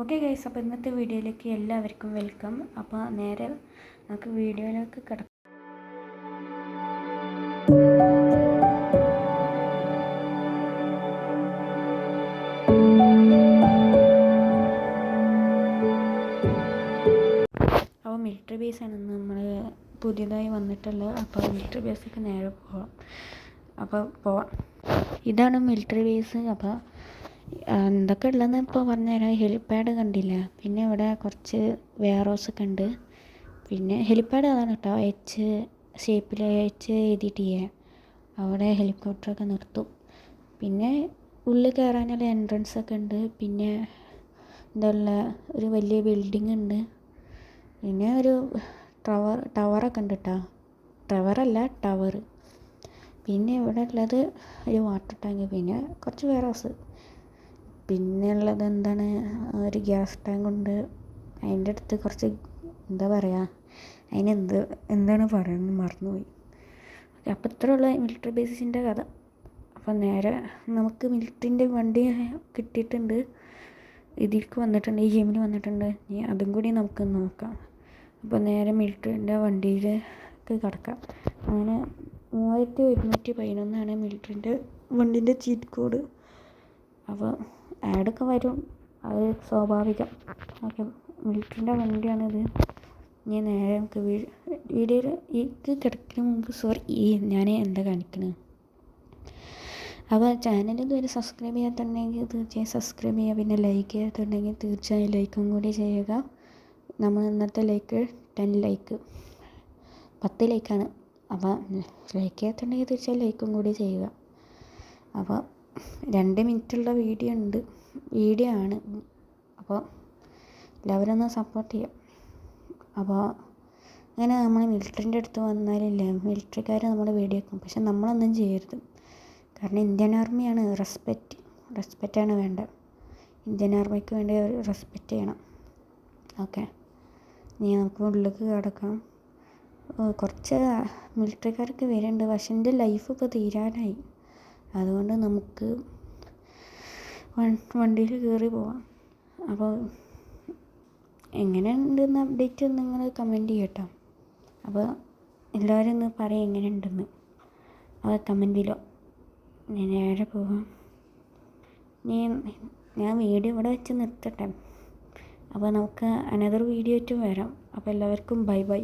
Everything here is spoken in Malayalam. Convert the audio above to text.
ഓക്കെ ഗൈസ്, അപ്പോൾ ഇന്നത്തെ വീഡിയോയിലേക്ക് എല്ലാവർക്കും വെൽക്കം. അപ്പോൾ നേരെ നമുക്ക് വീഡിയോയിലേക്ക് കിടക്കാം. അപ്പോൾ മിലിറ്ററി ബേസാണ് നമ്മൾ പുതിയതായി വന്നിട്ടുള്ളത്. അപ്പോൾ മിലിറ്ററി ബേസൊക്കെ നേരെ പോവാം. ഇതാണ് മിലിറ്ററി ബേസ്. അപ്പോൾ എന്തൊക്കെ ഉള്ളതെന്ന് ഇപ്പോൾ പറഞ്ഞുതരാം. ഹെലിപ്പാഡ് കണ്ടില്ല, പിന്നെ ഇവിടെ കുറച്ച് വെയർ ഹൗസൊക്കെ ഉണ്ട്. പിന്നെ ഹെലിപ്പാഡ് അതാണ് കേട്ടോ, എച്ച് ഷേപ്പിൽ എച്ച് എഴുതിയിട്ടില്ലേ, അവിടെ ഹെലികോപ്റ്ററൊക്കെ നിർത്തും. പിന്നെ ഉള്ളിൽ കയറാനുള്ള എൻട്രൻസൊക്കെ ഉണ്ട്. പിന്നെ എന്താ ഒരു വലിയ ബിൽഡിംഗ് ഉണ്ട്. പിന്നെ ഒരു ടവറൊക്കെ ഉണ്ട് കേട്ടോ, ടവർ. പിന്നെ ഇവിടെ ഉള്ളത് ഒരു വാട്ടർ ടാങ്ക്, പിന്നെ കുറച്ച് വെയർ ഹൗസ്. പിന്നെ ഉള്ളത് എന്താണ്, ഒരു ഗ്യാസ് ടാങ്ക് ഉണ്ട്. അതിൻ്റെ അടുത്ത് കുറച്ച് എന്താ പറയുക, എന്താണ് പറയുന്നത് മറന്നുപോയി. അപ്പോൾ ഇത്രയുള്ള മിലിറ്ററി ബേസിൻ്റെ കഥ. അപ്പോൾ നേരെ നമുക്ക് മിലിറ്ററിൻ്റെ വണ്ടി കിട്ടിയിട്ടുണ്ട്, ഇതിലേക്ക് വന്നിട്ടുണ്ട്, ഈ ഗെയിമിൽ വന്നിട്ടുണ്ട്. ഇനി അതും കൂടി നമുക്ക് നോക്കാം. അപ്പോൾ നേരെ മിലിറ്ററിൻ്റെ വണ്ടിയിലേക്ക് കിടക്കാം. അങ്ങനെ 3111 മിലിറ്ററിൻ്റെ വണ്ടീൻ്റെ ചീറ്റ് കോഡ്. അപ്പോൾ ആഡൊക്കെ വരും, അത് സ്വാഭാവികം. ഓക്കെ, മിലിറ്ററിൻ്റെ വണ്ടിയാണിത്. ഇനി നേരെ നമുക്ക് വീഡിയോയിൽ കിടക്കുന്നതിന് മുമ്പ് ഞാൻ എന്താ കാണിക്കുന്നത്. അപ്പോൾ ചാനൽ ഇതുവരെ സബ്സ്ക്രൈബ് ചെയ്യാത്തുണ്ടെങ്കിൽ തീർച്ചയായും സബ്സ്ക്രൈബ് ചെയ്യുക. പിന്നെ ലൈക്ക് ചെയ്യാത്തുണ്ടെങ്കിൽ തീർച്ചയായും ലൈക്കും കൂടി ചെയ്യുക. നമ്മൾ ഇന്നത്തെ ലൈക്ക് 10 ലൈക്ക്, 10 ലൈക്കാണ്. അപ്പോൾ ലൈക്ക് ചെയ്യാത്തുണ്ടെങ്കിൽ തീർച്ചയായും ലൈക്കും കൂടി ചെയ്യുക. അപ്പോൾ 2 മിനിറ്റുള്ള വീഡിയോ ആണ്. അപ്പോൾ എല്ലാവരും ഒന്ന് സപ്പോർട്ട് ചെയ്യാം. അപ്പോൾ അങ്ങനെ നമ്മൾ മിലിറ്ററിൻ്റെ അടുത്ത് വന്നാലില്ലേ, മിലിറ്ററിക്കാർ നമ്മുടെ വീഡിയോ വെക്കും. പക്ഷെ നമ്മളൊന്നും ചെയ്യരുത്, കാരണം ഇന്ത്യൻ ആർമിയാണ്. റെസ്പെക്റ്റാണ് വേണ്ടത്. ഇന്ത്യൻ ആർമിക്ക് വേണ്ടി റെസ്പെക്റ്റ് ചെയ്യണം. ഓക്കെ, ഇനി നമുക്ക് ഉള്ളിലേക്ക് കിടക്കാം. കുറച്ച് മിലിറ്ററിക്കാർക്ക് വരുന്നുണ്ട്, പക്ഷെ എൻ്റെ ലൈഫ് ഇപ്പോൾ തീരാനായി. അതുകൊണ്ട് നമുക്ക് വണ്ടിയിൽ കയറി പോവാം. അപ്പോൾ എങ്ങനെയുണ്ടെന്ന് അപ്ഡേറ്റ് നിങ്ങൾ കമൻറ്റ് ചെയ്യട്ടോ. അപ്പോൾ എല്ലാവരും ഒന്ന് പറയും എങ്ങനെയുണ്ടെന്ന്, അത് കമൻറ്റിലോ. നേരെ പോവാം. ഞാൻ വീഡിയോ ഇവിടെ വെച്ച് നിർത്തട്ടെ. അപ്പോൾ നമുക്ക് അനദർ വീഡിയോ ആയിട്ട് വരാം. അപ്പോൾ എല്ലാവർക്കും ബൈ.